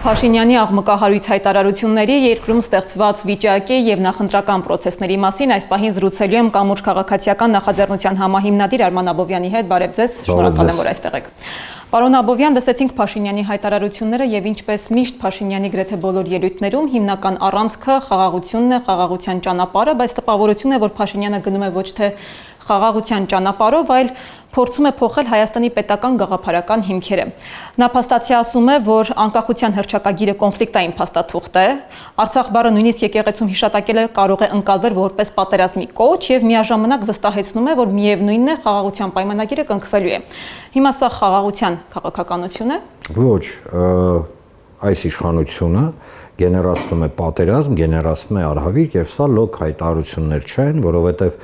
Փաշինյանի աղմկահարույց հայտարարությունների, երկրում ստեղծված վիճակի և նախընտրական պրոցեսների մասին այս պահին զրուցելու եմ կամուրջ քաղաքացիական նախաձեռնության համահիմնադիր Արման Աբովյանի հետ։ Բարև ձեզ, շնորհակալ եմ, որ այստեղ եք։ Պարոն Աբովյան, լսեցինք Փաշինյանի հայտարարությունները և ինչպես միշտ Փաշինյանի գրեթե բոլոր ելույթներում հիմնական առանցքը խաղաղությունն է, խաղաղության ճանապարհը, բայց տպավորություն է, որ Փաշինյանը գնում է ոչ թե խաղաղության ճանապարհով, այլ փորձում է փոխել Հայաստանի պետական գաղափարական հիմքերը։ Նա փաստացի ասում է, որ անկախության հռչակագիրը կոնֆլիկտային փաստաթուղթ է, Արցախ բառը նույնիսկ եկեղեցում հիշատակելը կարող է ընկալվել որպես պատերազմի կոչ եւ միաժամանակ վստահեցնում է, որ միևնույնն է խաղաղության պայմանագիրը կնքվելու է։ Հիմա սա խաղաղության քաղաքականություն է։ Ոչ, այս իշխանությունը գեներացնում է պատերազմ, գեներացնում է արհավիրք եւ սա լոկ հայտարարություններ չեն, որովհետեւ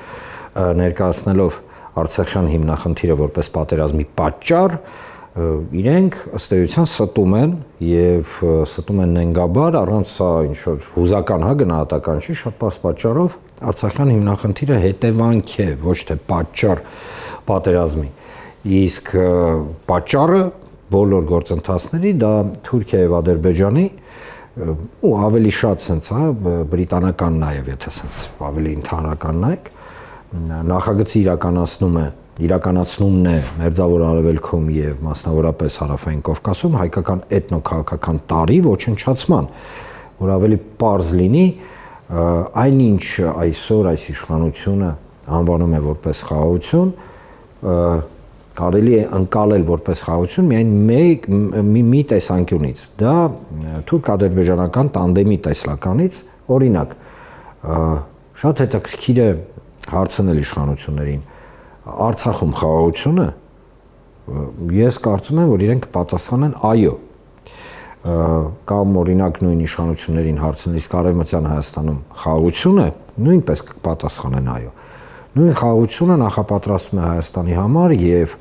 ներկայացնելով Արցախյան հիմնախնդիրը որպես պատերազմի պատճառ, իրենք ըստ էության ստում են եւ ստում են նենգաբար, առանց սա ինչ որ հուզական գնահատական չի, շատ པարզ պատճառով Արցախյան հիմնախնդիրը հետևանք է, ոչ թե պատճառ պատերազմի։ Իսկ պատճառը բոլոր գործընթացների դա Թուրքիա եւ Ադրբեջանի ու ավելի շատ sense, բրիտանական նաեւ, եթե sense ավելի ընդհանրական նայեք, նախագծի իրականացնումն է Մերձավոր Արևելքում եւ մասնավորապես Հարավային Կովկասում հայկական էթնոքաղաքական տարի ոչնչացման, որ ավելի պարզ լինի, այնինչ այսօր այս իշխանությունը անվանում է որպես խաղաղություն, կարելի է ընկալել որպես խաղաղություն միայն մի տեսանկյունից, դա թուրք-ադրբեջանական տանդեմի տեսլականից, օրինակ, շատ հետաքրքիր է հարցնել իշխանություններին Արցախում խաղաղությունը, ես կարծում եմ, որ իրենք պատասխանեն այո, կամ օրինակ նույն իշխանություններին հարցնել, իսկ Արևմտյան Հայաստանում խաղաղությունը նույնպես կպատասխանեն այո։ Նույն խաղաղությունը նախապատրաստվում է Հայաստանի համար եւ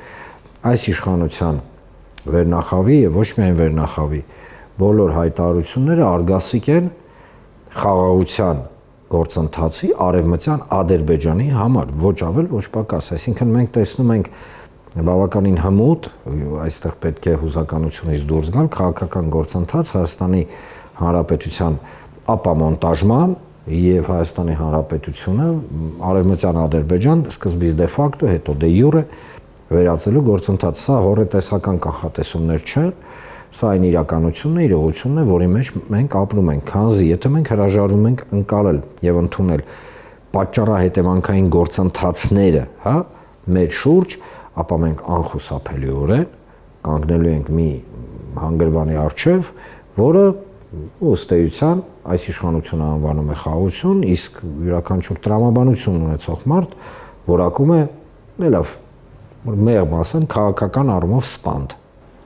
այս իշխանության վերնախավի եւ ոչ միայն վերնախավի բոլոր հայտարարությունները արգասիկ են խաղաղության գործընթացի Արևմտյան Ադրբեջանի համար, ոչ ավել, ոչ պակաս, այսինքն մենք տեսնում ենք բավականին հմուտ, այստեղ պետք է հուզականությունից դուրս գալ, քաղաքական գործընթաց Հայաստանի Հանրապետության ապամոնտաժման եւ Հայաստանի Հանրապետությունը Արևմտյան Ադրբեջան սկզբից դե ֆակտո, հետո դե յուրե վերածելու գործընթաց, սա հորետեսական կանխատեսումներ չեն, սա այն իրականությունն է, իրողությունն է, որի մեջ մենք ապրում ենք, քանզի եթե մենք հրաժարվում ենք ընկալել եւ ընդունել պատճառահետևանքային գործընթացները, մեր շուրջ, ապա մենք անխուսափելիորեն կանգնելու ենք մի հանգրվանի առջև, որը ըստ էության այս իշխանությունը անվանում է խաղաղություն, իսկ յուրաքանչյուր տրամաբանություն ունեցող մարդ որակում է լավ, մեղմ ասեմ, քաղաքական առումով սպանդ։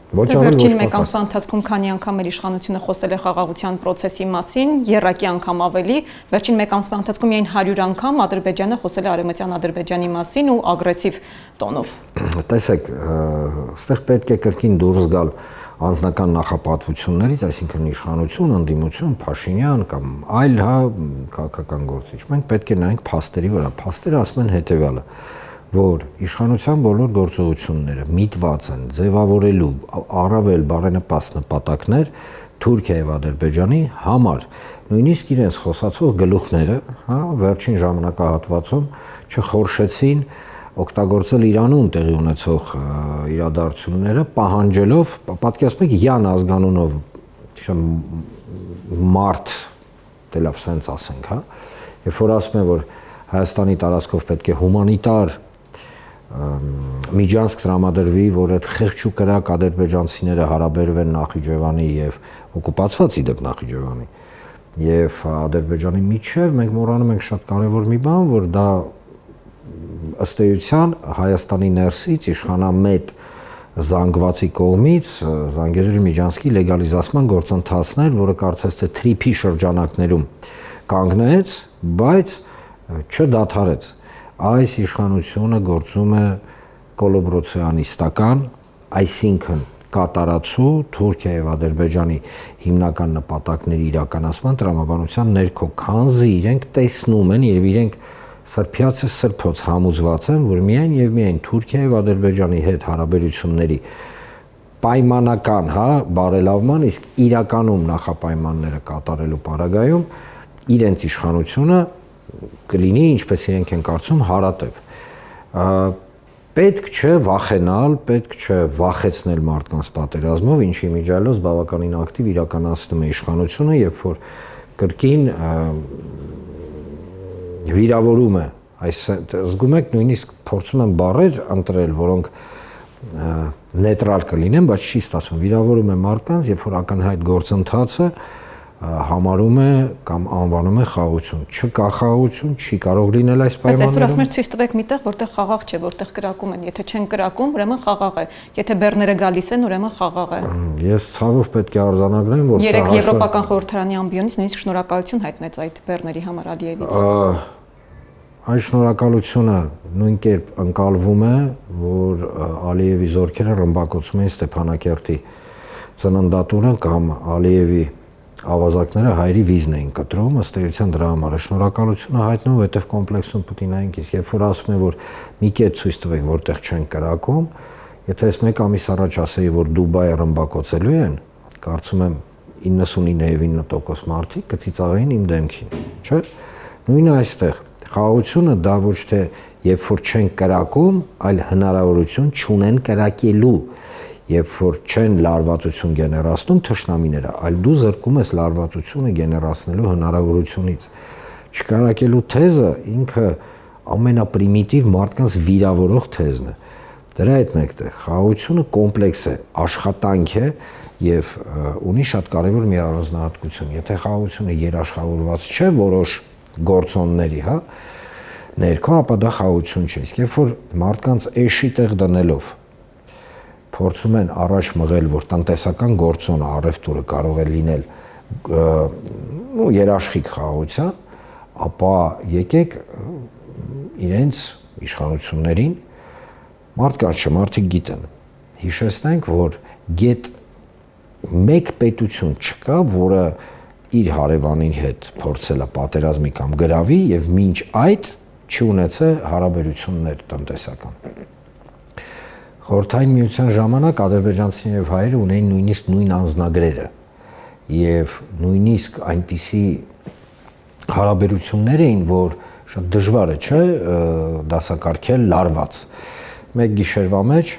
Վերջին մեկ ամսվա ընթացքում քանի անգամ մեր իշխանությունը խոսել է խաղաղության պրոցեսի մասին, եռակի անգամ ավելի, վերջին մեկ ամսվա ընթացքում միայն 100 անգամ Ադրբեջանը խոսել է Արևմտյան Ադրբեջանի մասին ու ագրեսիվ տոնով։ Տեսեք, այստեղ պետք է կրկին դուրս գալ անձնական նախապատվություններից, այսինքն իշխանություն, ընդդիմություն, Փաշինյան կամ այլ քաղաքական գործիչ։ Մենք պետք է նայենք փաստերի վրա։ Փաստերը ասում են հետևյալը, որ իշխանության բոլոր գործողությունները միտված են ձևավորելու առավել բարենպաստ նպատակներ Թուրքիա եւ Ադրբեջանի համար, նույնիսկ իրենց խոսացող գլուխները, վերջին ժամանակահատվածում չխորշեցին օգտագործել Իրանում տեղի ունեցող իրադարձությունները, պահանջելով, պատկերացնեք, Յան ազգանունով մարդ, դե լավ սենց ասենք, երբ որ ասում են, որ Հայաստանի տարածքով պետք է հումանիտար միջանցք տրամադրվի, որ այդ խեղճ ու կրակ ադրբեջանցիները հարաբերվեն Նախիջևանի եւ օկուպացված իդեպ Նախիջևանի եւ Ադրբեջանի միջև, մենք մոռանում ենք շատ կարեւոր մի բան, որ դա ըստ էության Հայաստանի ներսից իշխանամետ զանգվածի կողմից Զանգեզուրի միջանցքի լեգալիզացման գործընթացներ, որը կարծես թե թրիփի շրջանակներում կանգնեց, բայց չդադարեց։ Այս իշխանությունը գործում է կոլոբրացիոնիստական, այսինքն կատարածու Թուրքիա եւ Ադրբեջանի հիմնական նպատակների իրականացման տրամաբանության ներքո, քանզի իրենք տեսնում են եւ իրենք սրբիացը սրբոց համոզված են, որ միայն եւ միայն Թուրքիա եւ Ադրբեջանի հետ հարաբերությունների պայմանական, հա, բարելավման, իսկ իրականում նախապայմանները կատարելու պարագայում իրենց իշխանությունը կլինի, ինչպես իրենք են կարծում, հարատև։ Պետք չէ վախենալ, պետք չէ վախեցնել մարդկանց պատերազմով, ինչի միջալոց բավականին ակտիվ իրականացնում է իշխանությունը, երբ որ կրկին վիրավորում է, զգում եք նույնիսկ փորձում են բառեր ընտրել, որոնք նեյտրալ կլինեն, բայց չի ստացվում, վիրավորում է մարդկանց, երբ որ ակնհայտ գործընթացը համարում է կամ անվանում է խաղաղություն։ Չկա խաղաղություն, չի կարող լինել այս պայմաններում։ Բայց այսօր ասում եք ցույց տվեք միտեղ, որտեղ խաղաղ չէ, որտեղ կրակում են։ Եթե չեն կրակում, ուրեմն խաղաղ է։ Եթե բեռները գալիս են, ուրեմն խաղաղ է։ Ես ցավով պետք է արձանագրեմ, որ երեք Եվրոպական խորհրդարանի ամբիոնից նույնիսկ շնորհակալություն հայտնեց այդ բեռների համար Ալիևից։ Այս շնորհակալությունը նույն կերպ ընկալվում է, որ Ալիևի զորքերը ռմբակոծում են Ստեփանակերտի ծննդատուրը կամ Ալիևի ավազակները հայերի վիզն էին կտրում, ըստ էության դրա համար է շնորհակալությունը հայտնվում, որտեղ կոմպլեքսում Պուտինային իսկ երբ որ ասում են, որ մի կետ ցույց տվեք, որտեղ չեն կրակում, եթե ես մեկ ամիս առաջ ասեի, որ Դուբայը ռմբակոծելու են, կարծում եմ 99.9% մարդիկ կծիծաղեին իմ դեմքին, չէ՞։ Նույնը այստեղ խաղաղությունը դա ոչ թե երբ որ չեն կրակում, այլ հնարավորություն չունեն կրակելու, երբ որ չեն լարվածություն գեներացնում թշնամիները, այլ դու զրկում ես լարվածությունը գեներացնելու հնարավորությունից։ Չկրակելու թեզը ինքը ամենապրիմիտիվ մարդկանց վիրավորող թեզն է։ Դրա հետ մեկտեղ խաղաղությունը կոմպլեքս է, աշխատանք է եւ ունի շատ կարեւոր մի առանձնահատկություն։ Եթե խաղաղությունը երաշխավորված չէ որոշ գործոնների, հա, ներքո, ապա դա խաղաղություն չէ։ Իսկ երբ որ մարդկանց էշի տեղ դնելով փորձում են առաջ մղել, որ տնտեսական գործոնը, առևտուրը կարող է լինել երաշխիք խաղաղության, ապա եկեք իրենց իշխանություններին մարդկանց մարդիկ գիտեն։ Հիշեցնենք, որ գետ մեկ պետություն չկա, որը իր հարևանին հետ փորձել է պատերազմի կամ գրավի եւ մինչ այդ չունեցե հարաբերություններ տնտեսական։ Խորհրդային միության ժամանակ ադրբեջանցիները եւ հայերը ունեին նույնիսկ նույն անձնագրերը եւ նույնիսկ այնպիսի հարաբերություններ էին, որ շատ դժվար է, չէ, դասակարգել լարված։ Մեկ գիշերվա մեջ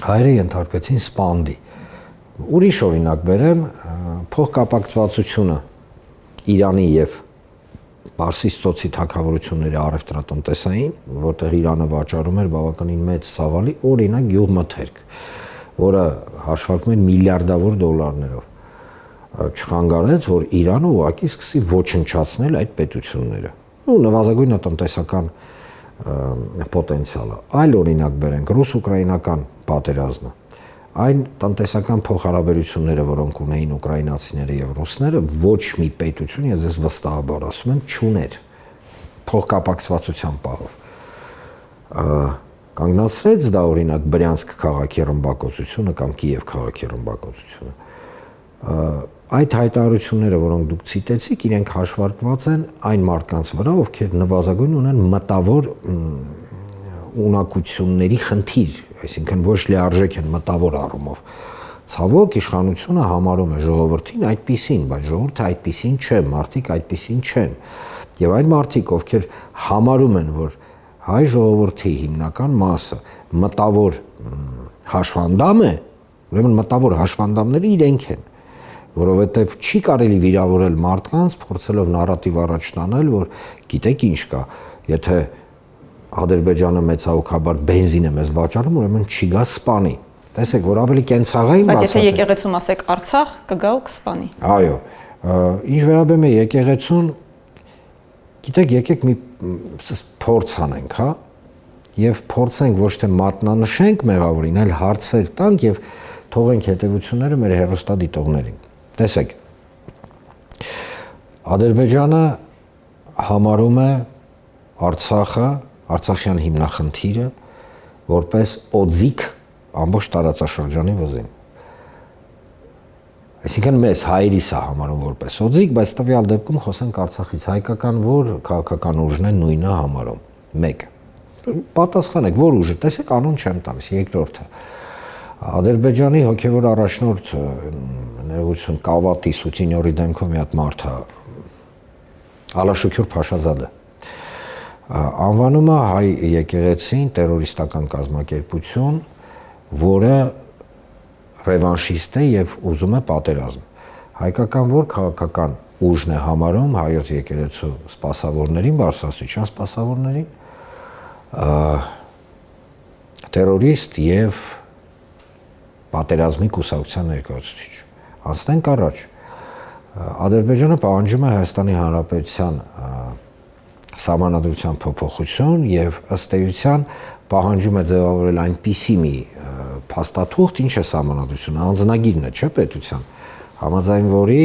հայերը ենթարկվեցին սպանդի։ Ուրիշ օրինակ բերեմ, փոխկապակցվածությունը Իրանի եւ Պարսից ծոցի թագավորությունների առևտրատնտեսային, որտեղ Իրանը վաճառում էր բավականին մեծ ծավալի օրինակ գյուղմթերք, որը հաշվարկվում էր միլիարդավոր դոլարներով։ Չխանգարեց, որ Իրանը ուղղակի սկսի ոչնչացնել այդ պետությունները։ Ու նվազագույնը տնտեսական պոտենցիալը։ Այլ օրինակ բերենք ռուս-ուկրաինական պատերազմը։ Այն տնտեսական փոխհարաբերությունները, որոնք ունեին ուկրաինացիները եւ ռուսները, ոչ մի պետություն, ես ձեզ վստահաբար ասում եմ, չուներ փոխկապակցվածության պահով։ Կանգնացրեց դա օրինակ Բրյանսկ քաղաքի ռմբակոծությունը կամ Կիև քաղաքի ռմբակոծությունը։ Այդ հայտարարությունները, որոնք դուք ցիտեցիք, իրենք հաշվարկված են այն մարդկանց վրա, ովքեր նվազագույն ունեն մտավոր ունակությունների խնդիր, այսինքն ոչ լիարժեք են մտավոր առումով։ Ցավոք իշխանությունը համարում է ժողովրդին այդպիսին, բայց ժողովուրդը այդպիսին չէ, մարդիկ այդպիսին չեն։ Եվ այն մարդիկ, ովքեր համարում են, որ հայ ժողովրդի հիմնական մասը մտավոր հաշվանդամ է, ուրեմն մտավոր հաշվանդամները իրենք են, որովհետև չի կարելի վիրավորել մարդկանց, փորձելով նարատիվ առաջ տանել, որ գիտեք ինչ կա, եթե Ադրբեջանը մեծահոգաբար բենզին է մեզ վաճառում, ուրեմն չի գա սպանի։ Տեսեք, որ ավելի կենցաղային բայց եթե եկեղեցում ասեք Արցախ, կգա ու կսպանի։ Այո, ինչ վերաբերում է եկեղեցուն, գիտեք, եկեք մի փորձ անենք, հա, եւ փորձենք ոչ թե մատնանշենք մեղավորին, այլ հարցեր տանք եւ թողենք հետեւությունները մեր հերոստատիտողներին։ Տեսեք, Ադրբեջանը համարում է Արցախը, Արցախյան հիմնախնդիրը որպես օձիք ամբողջ տարածաշրջանի վզին։ Այսինքն մեզ հայերիս է համարում որպես օձիք, բայց տվյալ դեպքում խոսենք Արցախից, հայկական որ քաղաքական ուժն է նույնը համարում։ 1. Պատասխանեք, որ ուժը, տեսեք, անուն չեմ տալիս, երկրորդը։ Ադրբեջանի հոգևոր առաջնորդ ներողություն Կավատի Սուտինյորի դեմքով մի հատ մարդ է Ալաշուքյուր Փաշազադը անվանում է հայ եկեղեցին տերորիստական կազմակերպություն, որը ռևանշիստ է եւ ուզում է պատերազմ։ Հայկական որ քաղաքական ուժն է համարում հայոց եկեղեցու սպասավորներին, բարձրաստիճան սպասավորներին, տերորիստ եւ պատերազմի կուսակցության ներկայացուցիչ։ Անցնենք առաջ։ Ադրբեջանը պահանջում է Հայաստանի Հանրապետության սահմանադրության փոփոխություն եւ ըստ էության պահանջում է ձևավորել այնպիսի մի փաստաթուղթ, ինչ է սահմանադրությունը, անձնագիրն է, չէ՞ պետության, համաձայն որի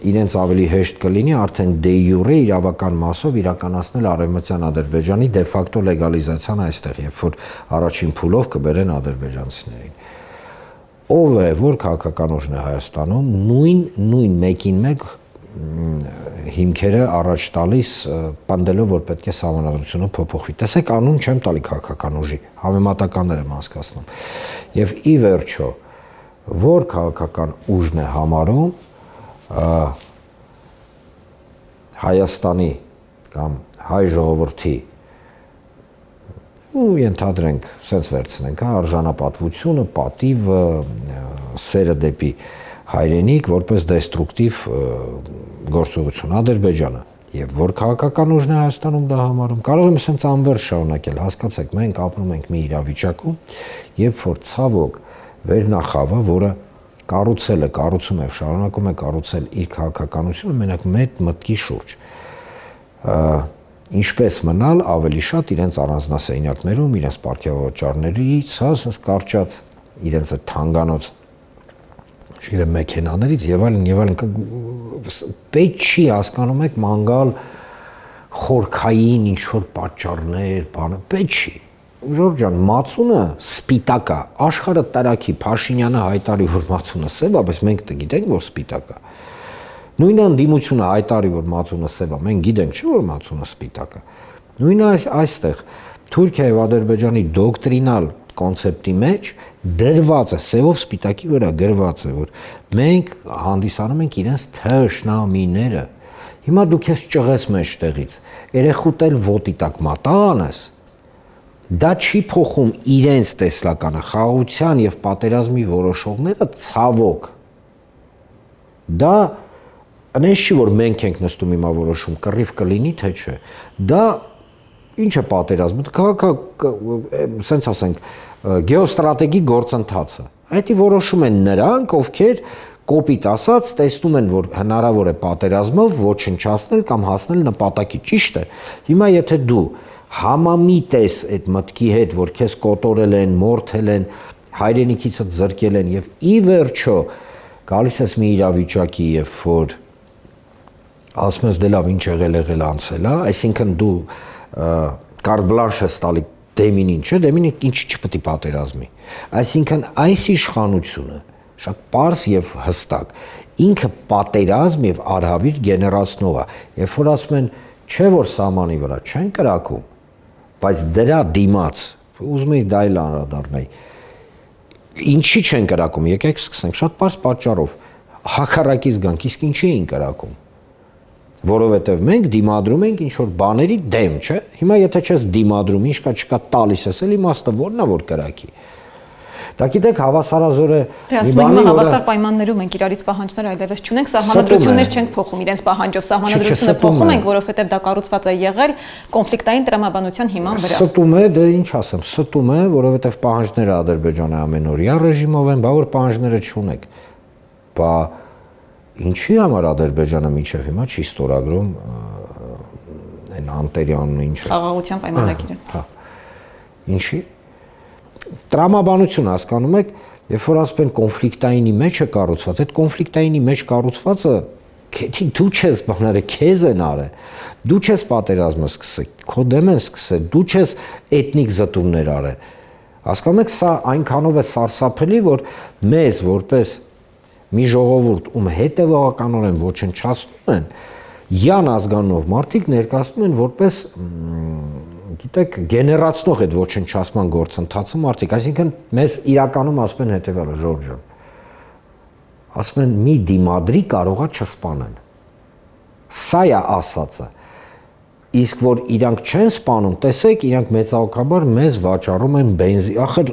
իրենց ավելի հեշտ կլինի արդեն դե յուրե իրավական մասով իրականացնել արևմտյան Ադրբեջանի դե ֆակտո լեգալիզացիան այստեղ, երբ որ առաջին փուլով կբերեն ադրբեջանցիներին։ Ով է, որ քաղաքական ուժն է Հայաստանում, նույն մեկին մեկ հիմքերը առաջ տալիս պնդելով, որ պետք է սահմանադրությունը փոփոխվի։ Տեսեք, անուն չեմ տալի քաղաքական ուժի, համեմատականներ եմ հասկացնում։ Եվ ի վերջո, որ քաղաքական ուժն է համարում Հայաստանի կամ հայ ժողովրդի ու ենթադրենք, սենց վերցնենք, արժանապատվությունը, պատիվը, սերը դեպի հայրենիք որպես դեստրուկտիվ գործողություն Ադրբեջանը եւ որ քաղաքական ուժն է Հայաստանում դա համարում կարող եմ ասենց անվերջ շարունակել հասկացեք մենք ապրում ենք մի իրավիճակում երբ որ ցավոք վերնախավը որը կառուցում է շարունակում է կառուցել իր քաղաքականությունը մենակ մեծ մտքի շուրջ ինչպես մնալ ավելի շատ իրենց առանձնասենյակներում իրենց պարգևավճարներից ասես կարճած իրենց թանգանոց չգիտեմ մեքենաներից եւ այլն պետք չի հասկանում եք մանգալ խորքային ինչ որ պատճառներ բանը պետք չի Ժորժ ջան մածունը սպիտակ է աշխարհը տարակի Փաշինյանը հայտարարի որ մածունը սև է բայց մենք գիտենք որ սպիտակ է նույնը ընդդիմությունը հայտարարի որ մածունը սև է մենք գիտենք չէ որ մածունը սպիտակ է նույնը այստեղ Թուրքիա եւ Ադրբեջանի դոկտրինալ կոնցեպտի մեջ դրված է սևով սպիտակի վրա գրված է որ մենք հանդիսանում ենք իրենց թշնամիները հիմա դու քեզ ճղես մեջտեղից երեխուտ էլ ոտի տակ մատանես դա չի փոխում իրենց տեսլականը խաղաղության եւ պատերազմի որոշողները ցավոք դա այնպես չի որ մենք ենք նստում հիմա որոշում կռիվ կլինի թե չէ դա ինչ է պատերազմը սենց ասենք գեոստրատեգիկ գործընթացը այդի որոշում են նրանք ովքեր կոպիտ ասած տեսնում են որ հնարավոր է պատերազմով ոչնչացնել կամ հասնել նպատակի ճիշտ է հիմա եթե դու համամիտ ես այդ մտքի հետ որ քեզ կոտորել են մորթել են հայրենիքիցդ զրկել են եւ ի վերջո գալիս ես մի իրավիճակի երբ որ ասում ես դե լավ ինչ եղել անցել է այսինքն դու կարտ բլանշ ես տալի դեմինին չէ դեմինը ինչ չպետք է պատերազմի այսինքն այս իշխանությունը շատ պարզ եւ հստակ ինքը պատերազմ եւ արհավիր գեներացնող է երբ որ ասում են չէ որ սահմանի վրա չեն կրակում բայց դրա դիմաց ուզում եի դա էլ անդրադառնայի ինչի չեն կրակում եկեք սկսենք շատ պարզ պատճառով հակառակից գանք իսկ ինչի էին կրակում որովհետև մենք դիմադրում ենք ինչ որ բաների դեմ, չէ՞։ Հիմա եթե չես դիմադրում, ինչ կա չկա տալիս ես, էլի իմաստը որն է որ կրակի։ Դա գիտեք հավասարազոր է մի բանի հավասար պայմաններում ենք իրարից պահանջներ այլևս չունենք, սահմանադրություններ չենք փոխում իրենց պահանջով, սահմանադրությունը փոխում ենք, որովհետև դա կառուցված է եղել կոնֆլիկտային տրամաբանության հիման վրա։ Ստում է, դե ինչ ասեմ, ստում է, որովհետև պահանջները Ադրբեջանը ամենօրյա ռեժիմով են, բա որ պահանջները չունեք։ Բա Ինչի համար Ադրբեջանը միջև հիմա չի ստորագրում այն անտերյանն ինչ խաղաղության պայմանագիրը։ Հա։ Ինչի։ Տրամաբանություն հասկանում եք, երբ որ ասում են կոնֆլիկտայինի մեջ է կառուցված, այդ կոնֆլիկտայինի մեջ կառուցվածը դու չես բաները քեզ են արել։ Դու չես պատերազմը սկսել, քո դեմ են սկսել, դու չես էթնիկ զտումներ արել։ Հասկանում եք, սա այնքանով է սարսափելի, որ մեզ որպես մի ժողովուրդ ում հետևողականորեն ոչնչացնում են յան ազգանով մարդիկ ներկայացնում են որպես գիտեք, գեներացնող այդ ոչնչացման գործընթացը մարդիկ, այսինքն մեզ իրականում ասում են հետևյալը, Ժորժ ջան, ասում են մի դիմադրի կարողա չսպանեն։ Սա է ասածը։ Իսկ որ իրանք չեն սպանում, տեսեք, իրանք մեծահոգաբար մեզ վաճառում են բենզին, ախր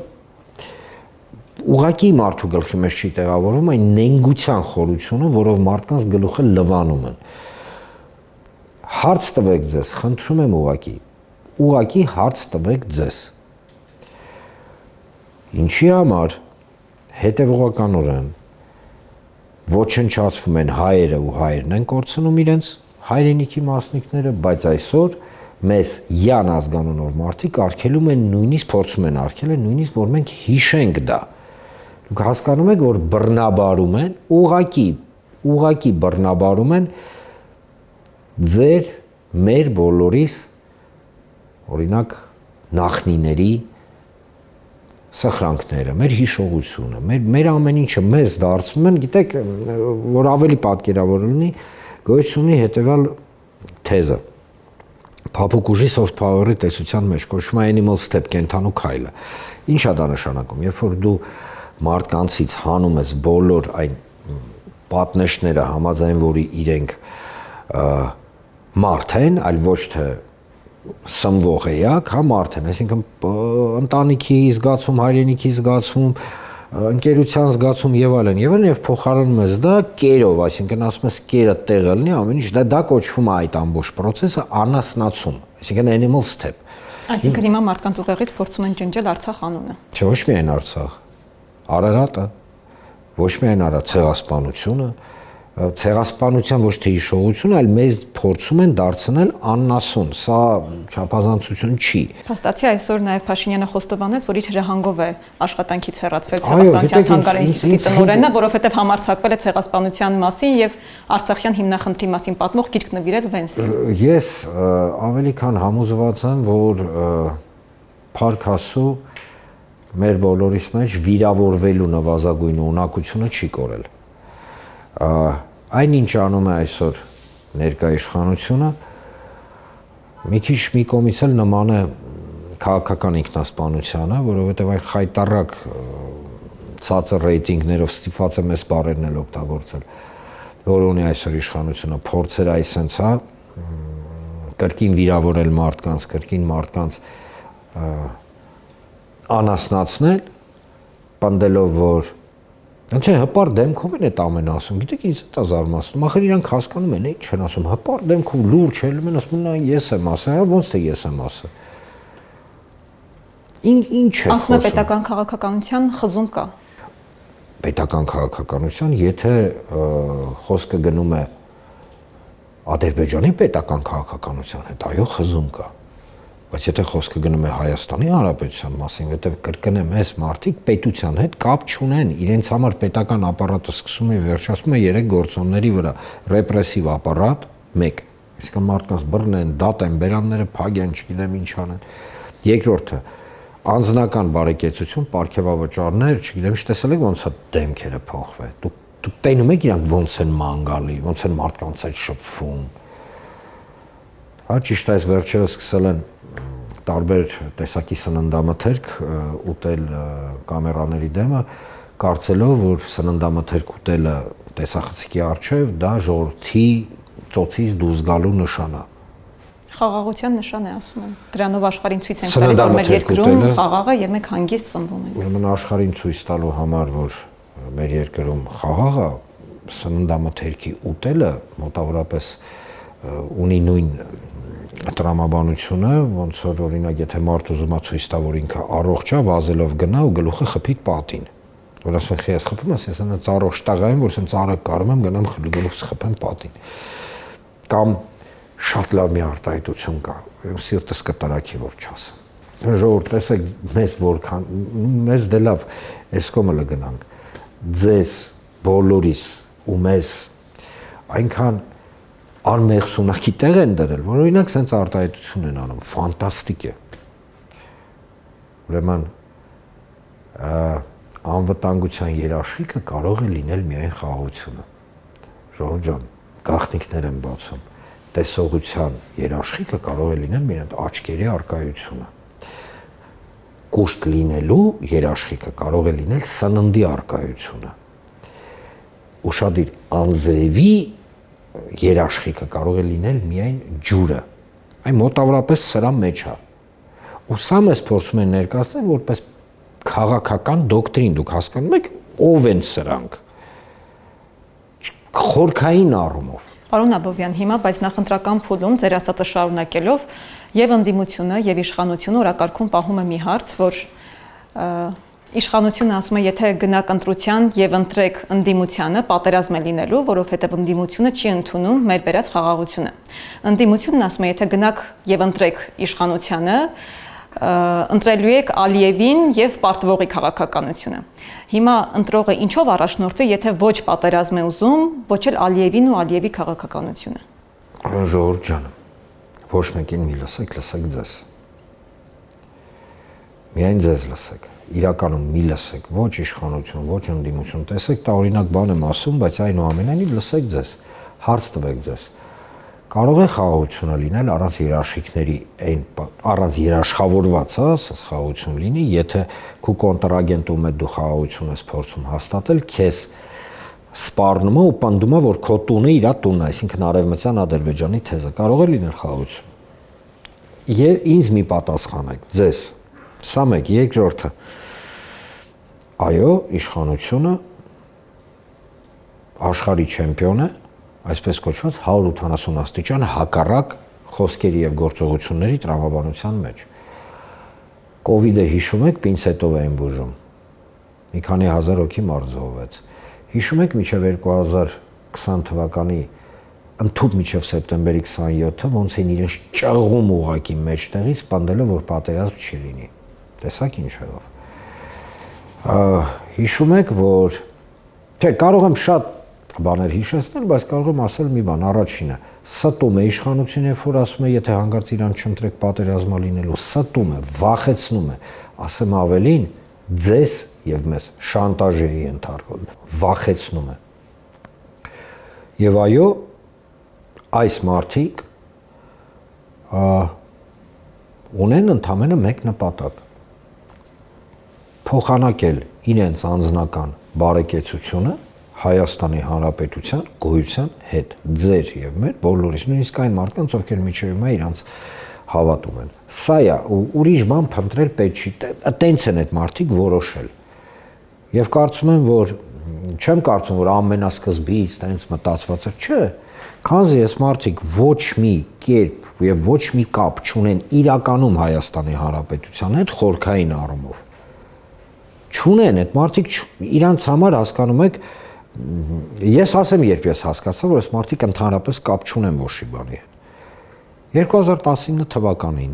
ուղղակի մարդու գլխի մեջ չի տեղավորվում այն նենգության խորությունը, որով մարդկանց գլուխը լվանում են։ Հարց տվեք ձեզ, խնդրում եմ ուղղակի հարց տվեք ձեզ։ Ինչի համար հետևողականորեն ոչնչացվում են հայերը ու հայերն են կորցնում իրենց հայրենիքի մասնիկները, բայց այսօր մեզ յան ազգանունով մարդիկ արգելում են, նույնիսկ փորձում են արգելել, նույնիսկ որ մենք հիշենք դա։ Դուք հասկանում եք, որ բռնաբարում են, ուղղակի բռնաբարում են ձեր մեր բոլորիս օրինակ նախնիների սխրանքները, մեր հիշողությունը, մեր ամեն ինչը մեզ դարձնում են, գիտեք, որ ավելի պատկերավոր լինի, գոյություն ունի հետևյալ թեզը։ Փափուկ ուժի soft power-ի տեսության մեջ կոչվում է animal step, կենդանու քայլը։ Ինչ է դա նշանակում։ Երբ որ դու մարդկանցից հանում ես բոլոր այն պատնեշները, համաձայն որի իրենք մարդ են, այլ ոչ թե սնվող էակ, հա մարդ են, այսինքն ընտանիքի զգացում, հայրենիքի զգացում, ընկերության զգացում եւ այլն, եւ փոխարինում ես դա կերով, այսինքն ասում ես կերը տեղը լինի, ամեն ինչ, դա կոչվում է այդ ամբողջ process-ը անասնացում, այսինքն animal step։ Այսինքն հիմա մարդկանց ուղեղից փորձում են ջնջել Արցախ անունը։ Չէ, ոչ միայն Արցախ, Արարատը, ոչ միայն Ցեղասպանությունը, ցեղասպանության ոչ թե հիշողությունը, այլ մեզ փորձում են դարձնել աննասուն։ Սա չափազանցություն չի։ Փաստացի այսօր նաև Փաշինյանը խոստովանեց, որ իր հրահանգով է աշխատանքից հեռացվել ցեղասպանության թանգարանի ինստիտուտի տնօրենը, որովհետև համարձակվել է ցեղասպանության մասին եւ Արցախյան հիմնախնդրի մասին պատմող գիրք նվիրել Վենսին։ Ես ավելի քան համոզված եմ, որ Փառք Աստծո մեր բոլորիս մեջ վիրավորվելու նվազագույն ունակությունը չի կորել։ Այն ինչ անում է այսօր ներկա իշխանությունը մի քիչ մի կողմից էլ նման է քաղաքական ինքնասպանությանը, որովհետև այն խայտառակ ցածր ռեյտինգներով ստիպված է մեծ բառերն էլ օգտագործել, որ ունի այսօր իշխանությունը, փորձեր այսենց, հա, կրկին վիրավորել մարդկանց, կրկին մարդկանց անասնացնել, պնդելով, որ Չէ, հպար դեմքով են այդ ամենը ասում, գիտեք ինձ դա զարմացնում, ախր իրանք հասկանում են, ինչ չեն ասում, հպար դեմքով լուրջ ելում են, ասում են ես եմ ասել, հա ոնց թե ես եմ ասել։ Ինչ է խոսում։ Ասում է պետական քաղաքականության խզում կա։ Պետական քաղաքականության, եթե խոսքը գնում է Ադրբեջանի պետական քաղաքականության հետ, այո, խզում կա։ Բայց եթե խոսքը գնում է Հայաստանի Հանրապետության մասին, որտեղ կրկնեմ, այս մարդիկ պետության հետ կապ չունեն, իրենց համար պետական ապարատը սկսում է վերջացնում է 3 գործոնների վրա՝ ռեպրեսիվ ապարատ 1, այսինքն մարդկանց բռնեն, դատեն, բերանները փագեն, չգիտեմ ինչ անեն։ Երկրորդը անձնական բարեկեցություն, պարգևավճարներ, չգիտեմ, տեսել եք ոնց է դեմքերը փոխվել։ Դուք տենում եք իրանք ոնց են մանգալի, ոնց են մարդկանց հետ շփվում։ Հա ճիշտ է, վերջերս սկսել են տարբեր տեսակի սննդամթերք ուտել կամերաների դեմը, կարծելով, որ սննդամթերք ուտելը տեսախցիկի առջև դա ժողովրդի ծոցից դուրս գալու նշան է։ Խաղաղության նշան է, ասում են։ Դրանով աշխարհին ցույց են տալիս, որ մեր երկրում խաղաղ է եւ մենք հանգիստ ծնվում ենք։ Ուրեմն աշխարհին ցույց տալու համար, որ մեր երկրում խաղաղ է, սննդամթերքի ուտելը մոտավորապես ունի նույն տրամաբանությունը, ոնց որ օրինակ եթե մարդ ուզում է ցույց տա, որ ինքը առողջ է, վազելով գնա ու գլուխը խփի պատին։ Որ ասում են, ես խփում ես այնց առողջ տղա եմ, որ ասեմ ծառը կարում եմ, գնամ գլուխս խփեմ պատին։ Կամ շատ լավ մի արտահայտություն կա, սիրտս կտրակի, որ չասեմ։ Ժողովուրդ, տեսեք, մեզ որքան, մեզ դե լավ, այս կողմը գնանք, ձեզ բոլորիս ու մեզ այնքան անմեղսունակի տեղ են դրել, որ օրինակ սենց արտահայտություն են անում, ֆանտաստիկ է։ Ուրեմն անվտանգության երաշխիքը կարող է լինել միայն խաղաղությունը։ Ժողովուրդ ջան, գաղտնիքներ են բացում, տեսողության երաշխիքը կարող է լինել միայն աչքերի առկայությունը։ Կուշտ լինելու երաշխիքը կարող է լինել սննդի առկայությունը։ Ուշադիր, անձրևի երաշխիքը կարող է լինել միայն ջուրը։ Այն մոտավորապես սրա մեջ է։ Ու սա մեզ փորձում են ներկայացնել որպես քաղաքական դոկտրին, դուք հասկանում եք, ով են սրանք։ Խորքային առումով։ Պարոն Աբովյան, հիմա բայց նախընտրական փուլում ձեր ասածը շարունակելով եւ ընդդիմությունը եւ իշխանությունը օրակարգում պահում է մի հարց, որ իշխանությունը ասում է, եթե գնաք ընտրության եւ ընտրեք ընդդիմությանը, պատերազմ է լինելու, որովհետեւ ընդդիմությունը չի ընդունում մեր բերած խաղաղությունը։ Ընդդիմությունն ասում է, եթե գնաք եւ ընտրեք իշխանությանը, ընտրելու եք Ալիևին եւ պարտվողի քաղաքականությունը։ Հիմա ընտրողը ինչով առաջնորդվի, եթե ոչ պատերազմ է ուզում, ոչ էլ Ալիևին ու Ալիևի քաղաքականությունը։ Ժողովուրդ ջան, ոչ մեկին մի լսեք ձեզ։ Միայն ձեզ լսեք։ Իրականում մի լսեք, ոչ իշխանություն, ոչ ընդդիմություն։ Տեսեք, դա օրինակ բան եմ ասում, բայց այնուամենայնիվ լսեք ձեզ, հարց տվեք ձեզ։ Կարող է խաղաղությունը լինել առանց երաշխիքների, առանց երաշխավորված, ասես խաղաղություն լինի, եթե քո կոնտրագենտում է դու խաղաղություն ես փորձում հաստատել, քեզ սպառնում է ու պնդում է, որ քո տունը իր տունն է, այսինքն արևմտյան Ադրբեջանի թեզը կարող է լինել խաղաղություն։ Ինձ մի պատասխանեք, ձեզ, սա մեկ, երկրորդը։ Այո, իշխանությունը աշխարհի չեմպիոն է, այսպես կոչված 180 աստիճան հակառակ խոսքերի եւ գործողությունների տրամաբանության մեջ։ Կովիդը հիշում եք, պինցետով էին բուժում։ Մի քանի հազար հոգի մարզվեց։ Հիշում եք մինչև 2020 թվականի ընդհանուր մինչև սեպտեմբերի 27-ը ոնց են իրենց ճաղում ուղակի մեջտեղից սպանդելով, որ պատերազմ չի լինի։ Տեսակ ինչ եղավ։ Հիշում եք, որ թե կարող եմ շատ բաներ հիշեցնել, բայց կարող եմ ասել մի բան, առաջինը, ստում է իշխանությունը, երբ որ ասում է, եթե հանկարծ իրան չընտրեք պատերազմա լինելու, ստում է, վախեցնում է, ասեմ ավելին, ձեզ եւ մեզ շանտաժի է ենթարկում, վախեցնում է։ Եվ այո, այս մարդիկ ունեն ընդամենը մեկ նպատակ՝ փոխանակել իրենց անձնական բարեկեցությունը Հայաստանի Հանրապետության գոյության հետ, ձեր եւ մեր բոլորիս, նույնիսկ այն մարդկանց, ովքեր միջև հիմա իրանց հավատում են։ Սա է, ուրիշ բան փնտրել պետք չի, տենց են այդ մարդիկ որոշել։ Եվ կարծում եմ, որ չեմ կարծում, որ ամենասկզբից տենց մտածված է, չէ, քանզի այս մարդիկ ոչ մի կերպ եւ ոչ մի կապ չունեն իրականում Հայաստանի Հանրապետության հետ խորքային առումով։ Չունեն այդ մարդիկ իրանց համար հասկանում եք ես ասեմ, երբ ես հասկացա, որ այս մարդիկ ընդհանրապես կապ չունեն ոչի բանի հետ։ 2019 թվականին,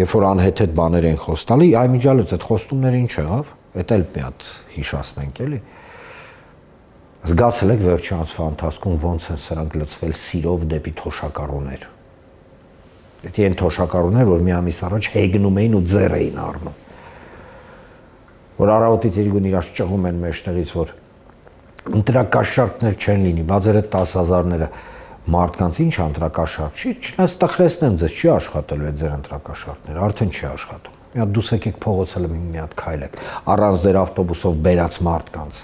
երբ որ անհեթեթ բաներ են խոստալի, այմիջալից այդ խոստումները ինչ եղավ, դա էլ մի հատ հիշացնենք էլի։ Զգացել եք վերջի ամսվա ընթացքում ոնց են սրանք լցվել սիրով դեպի թոշակառուներ։ Դա այն թոշակառուներ, որ մի ամիս առաջ հեգնում էին ու ձեռ էին առնում։ Որ առավոտից իրգուն իրաց ճղում են մեջտեղից, որ ընտրակաշառքներ չեն լինի, բայց այդ 10,000-ները մարդկանց ինչ ընտրակաշառք չի, չնայած տխրեցնեմ ձեզ, չի աշխատելու այդ ձեր ընտրակաշառքները, արդեն չի աշխատում։ Մի հատ դուս եկեք փողոցը մի հատ քայլեք, առանց ձեր ավտոբուսով բերած մարդկանց։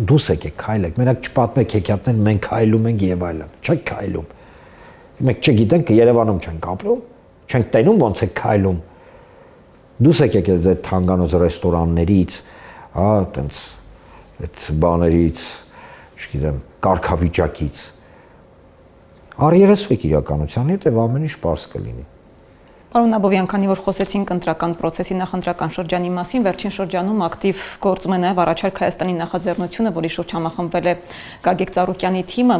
Դուս եկեք քայլեք, մենակ չպատմեք հեքիաթներ, մենք քայլում ենք եւ այլն։ Չեք քայլում։ Մենք չգիտենք, Երևանում չենք ապրում, չենք տենում ոնց է քայլում։ Դուս եկեք այդ թանգանոց ռեստորաններից, այտենց այդ բաներից, չգիտեմ, կարգավիճակից։ Արիերեսվեք իրականության հետ եւ ամեն ինչ պարզ կլինի։ Պարոն Աբովյան, քանի որ խոսեցինք ընտրական process-ի նախընտրական շրջանի մասին, վերջին շրջանում ակտիվ գործում է նաև առաջարկ Հայաստանի նախաձեռնությունը, որի շուրջ համախմբվել է Գագիկ Ծառուկյանի թիմը։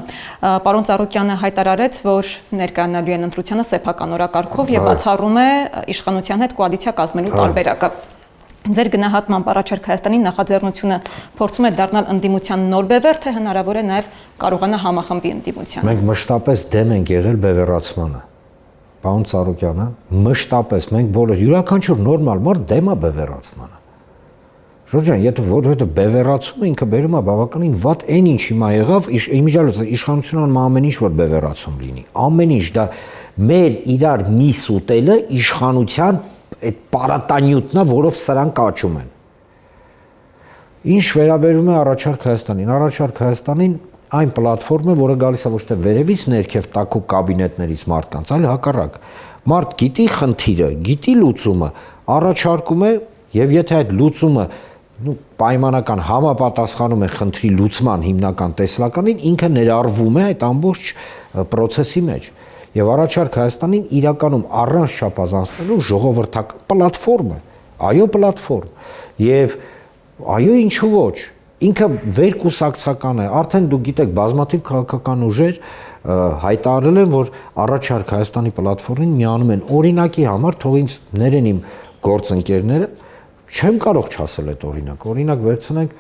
Պարոն Ծառուկյանը հայտարարեց, որ ներկայանալու են ընտրությանը սեփական օրակարգով եւ բացառում է իշխանության հետ կոալիցիա կազմելու տարբերակը։ Ձեր գնահատմամբ առաջարկ Հայաստանի նախաձեռնությունը փորձում է դառնալ ընդդիմության նոր բևեռ, թե հնարավոր է նաև կարողանա համախմբի ընդդիմությանը։ Մենք մշտապես դեմ ենք եղել բևեռացմանը։ Պարոն Ծառուկյանը, մշտապես մենք բոլոր յուրաքանչյուր նորմալ մարդ դեմ է բևեռացմանը։ Ժորժան, եթե որովհետեւ բևեռացումը ինքը բերում է բավականին վատ այն ինչ հիմա եղավ, իմիջիալը իշխանությունն ամեն ինչ որ բևեռացում լինի։ Ամեն ինչ դա մեր իրար միս ուտելը իշխանության այդ պարատանյութն է, որով սրանք աճում են։ Ինչ վերաբերում է առաջարկ Հայաստանին, առաջարկ Հայաստանին այն պլատֆորմը, որը գալիս է ոչ թե վերևից ներքև տաքու կաբինետներից մարդկանց, այլ հակառակ։ Մարդ գիտի խնդիրը, գիտի լուծումը, առաջարկում է եւ եթե այդ լուծումը պայմանական համապատասխանում է խնդրի լուծման հիմնական տեսլականին, ինքը ներառվում է այդ ամբողջ process-ի մեջ։ Եվ առաջարկ Հայաստանին իրականում առանց չափազանցնելու ժողովրդական պլատֆորմ է, այո պլատֆորմ։ Եվ այո ինչու ոչ, ինքը վերկուսակցական է, արդեն դուք գիտեք բազմաթիվ քաղաքական ուժեր հայտարարել են, որ առաջարկ Հայաստանի պլատֆորմին միանում են օրինակի համար, թող ինձ ներեն իմ գործընկերները, չեմ կարող չասել այդ օրինակ վերցնենք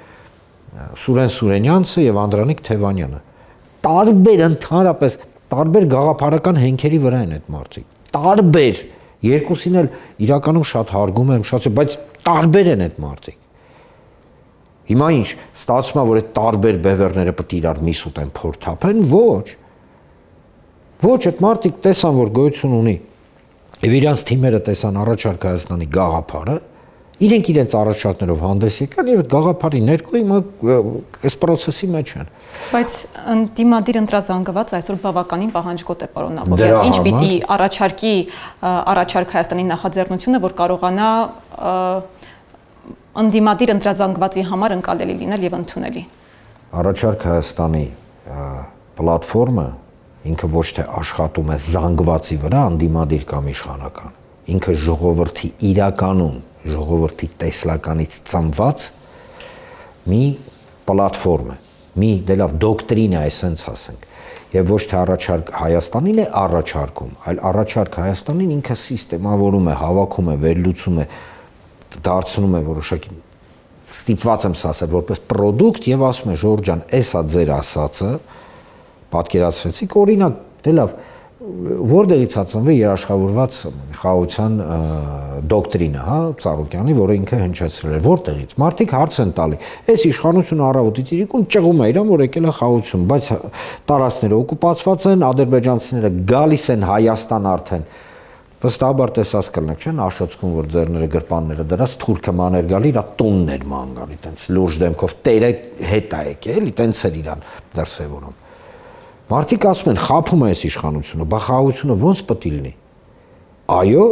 Սուրեն Սուրենյանցը եւ Անդրանիկ Թևանյանը։ Տարբեր ընդհանրապես տարբեր գաղափարական հենքերի վրա են այդ մարդիկ։ Տարբեր, երկուսին էլ իրականում շատ հարգում եմ, շատ, բայց տարբեր են այդ մարդիկ։ Հիմա ինչ, ստացվում է, որ այդ տարբեր բևեռները պետք է իրար միս ուտեն, փորթափեն, ոչ։ Ոչ, այդ մարդիկ տեսան, որ գոյություն ունի։ Եվ իրանց թիմերը տեսան առաջարկ Հայաստանի գաղափարը, իրենք իրենց առաջարկներով հանդես եկան եւ այդ գաղափարի ներքո հիմա այս process-ի մեջ են։ Բայց դիմադիր ընտրազանգված այսօր բավականին պահանջկոտ է, պարոն Աբովյան։ Ինչ պիտի առաջարկի առաջարկ Հայաստանի նախաձեռնությունը, որ կարողանա ընդդիմադիր ընտրազանգվածի համար ընկալելի լինել եւ ընդունելի։ Առաջարկ Հայաստանի պլատֆորմը ինքը ոչ թե աշխատում է զանգվածի վրա, ընդդիմադիր կամ իշխանական։ Ինքը ժողովրդի իրականում, ժողովրդի տեսլականից ծնված մի պլատֆորմ է, մի դե լավ դոկտրին է, այսպես ասենք։ Եվ ոչ թե առաջարկ Հայաստանին է առաջարկում, այլ առաջարկ Հայաստանին ինքը սիստեմավորում է, հավաքում է, վերլուծում է, դարձնում է որոշակի ստիպված եմ ասել որպես product եւ ասում է Ժորժ ջան, էսա ձեր ասածը պատկերացրեցիք օրինակ դե լավ որտեղից է ծնվել երաշխավորված խաղաղության դոկտրինը, հա, Ծառուկյանի, որը ինքը հնչեցրել է, որտեղից մարդիկ հարց են տալի, այս իշխանությունը առավոտից իրիկուն ճղում է իրան, որ եկել է խաղաղություն, բայց տարածքները օկուպացված են, ադրբեջանցիները գալիս են Հայաստան արդեն վստահաբար տեսած կլնեք, չեն աշոցքում, որ ձեռները գրպանները դրած թուրքը մաներ գալի, իրա տունն էր ման գալի, տենց լուրջ դեմքով տերը հետ է եկել, էլի տենց էր իրան դրսևորում։ Մարդիկ ասում են, խափում է այս իշխանությունը, բա խաղաղությունը ոնց պետք է լինի։ Այո,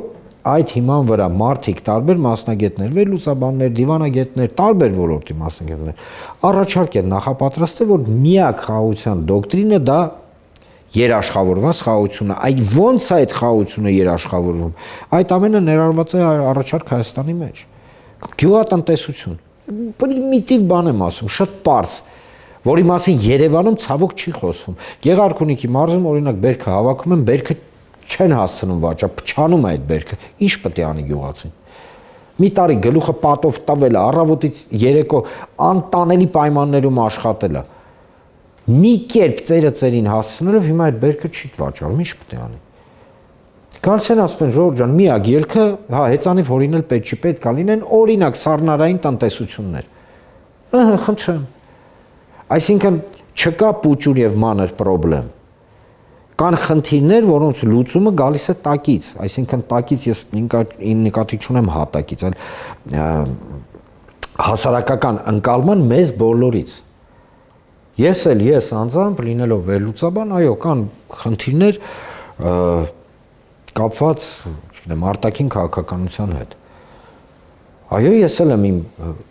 այդ հիման վրա մարդիկ տարբեր մասնագետներ, վերլուծաբաններ, դիվանագետներ, տարբեր ոլորտի մասնագետներ առաջարկ են նախապատրաստել, որ միակ խաղաղության դոկտրինը դա երաշխավորված խաղաղությունը, այդ ոնց է այդ խաղաղությունը երաշխավորվում։ Այդ ամենը ներառված է առաջարկ Հայաստանի մեջ։ Գյուղատնտեսություն։ Պրիմիտիվ բան եմ ասում, շատ պարզ, որի մասին Երևանում ցավոք չի խոսվում։ Գեղարքունիքի մարզում օրինակ բերքը հավաքում են, բերքը չեն հասցնում վաճառ, փչանում է այդ բերքը։ Ինչ պետք է անի գյուղացին։ Մի տարի գլուխը պատով տվել է, առավոտից երեկո անտանելի պայմաններում աշխատել է։ Մի կերպ ծերը ծերին հասցնելով հիմա այդ բերքը չի վաճառում, ինչ պետք է անի։ Գալիս են ասում են Ժորժ ջան, միակ ելքը, հա, հեծանիվ հորինել պետք չի, պետք է լինեն օրինակ սառնարային տնտեսություններ։ Ահա, խնդրեմ։ Այսինքն չկա պուճուր եւ մանր խնդրեմ։ Կան խնդիրներ, որոնց լուծումը գալիս է տակից, այսինքն տակից ես նկատի չունեմ հատակից, այլ հասարակական ընկալման մեզ բոլորից։ Ես անձամբ լինելով վերլուծաբան, այո, կան խնդիրներ կապված, չգիտեմ, արտաքին քաղաքականության հետ։ Այո, ես եմ իմ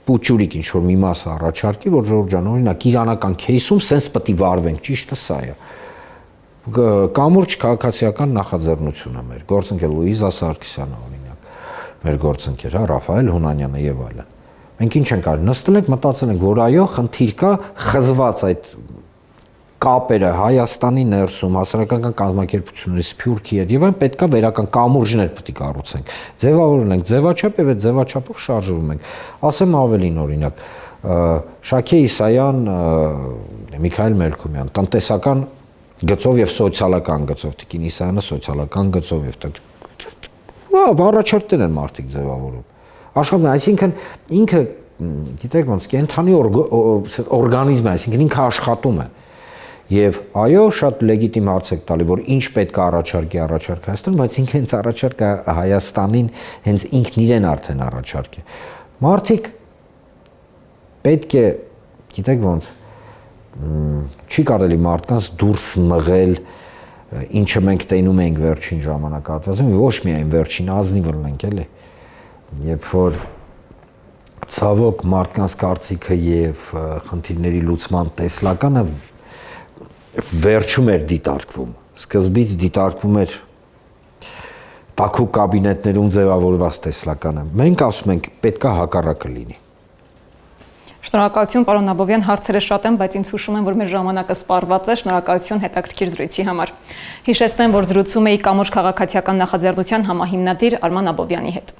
պուճուրիկ ինչ որ մի մասը առաջարկի, որ Ժորժ ջան, օրինակ իրանական кейսում սենց պետք է վարվենք, ճիշտը սա է։ Կամուրջ քաղաքացիական նախաձեռնություն է մեր գործընկեր Լուիզա Սարգսյանը օրինակ, մեր գործընկեր, հա, Ռաֆայել Հունանյանը եւ այլն։ Մենք ինչ ենք արել, նստել ենք, մտածել ենք, որ այո, խնդիր կա, խզված այդ կապերը Հայաստանի ներսում, հասարակական կազմակերպությունների Սփյուռքի հետ եւ այն պետքա վերական կամուրջներ պետք է կառուցենք։ Ձևավորել ենք ձևաչափ եւ այդ ձևաչափով շարժվում ենք։ Ասեմ ավելին օրինակ, Շաքե Իսայան, Միքայել Մելքումյան, տնտեսական գծով եւ սոցիալական գծով, Տիկին Իսայանը սոցիալական գծով եւ առաջարկներ են մարդիկ ձևավորում։ Աշխատում, այսինքն ինքը գիտեք ոնց կենթանի օրգանիզմ է, այսինքն ինքը աշխատում է։ Եվ այո, շատ լեգիտիմ հարց եք տալի, որ ինչ պետք է առաջարկի Հայաստան, բայց ինքը հենց առաջարկը Հայաստանին հենց ինքն իրեն արդեն առաջարկի։ Մարդիկ պետք է, գիտեք ոնց, չի կարելի մարդկանց դուրս մղել, ինչը մենք տենում ենք վերջին ժամանակահատվածում, ոչ միայն վերջին ազնիվն ենք, էլի։ Երբ որ ցավոք մարդկանց կարծիքը եւ խնդիրների լուծման տեսլականը վերջում էր դիտարկվում, սկզբից դիտարկվում էր տաքուկ կաբինետներում ձևավորված տեսլականը։ Մենք ասում ենք, պետքա հակառակը լինի։ Շնորհակալություն, պարոն Աբովյան, հարցերը շատ են, բայց ինձ հուշում են, որ մեր ժամանակը սպառված է։ Շնորհակալություն հետաքրքիր զրույցի համար։ Հիշեցնեմ, որ զրուցում էի Կամուրջ քաղաքացիական նախաձեռնության համահիմնադիր Արման Աբովյանի հետ։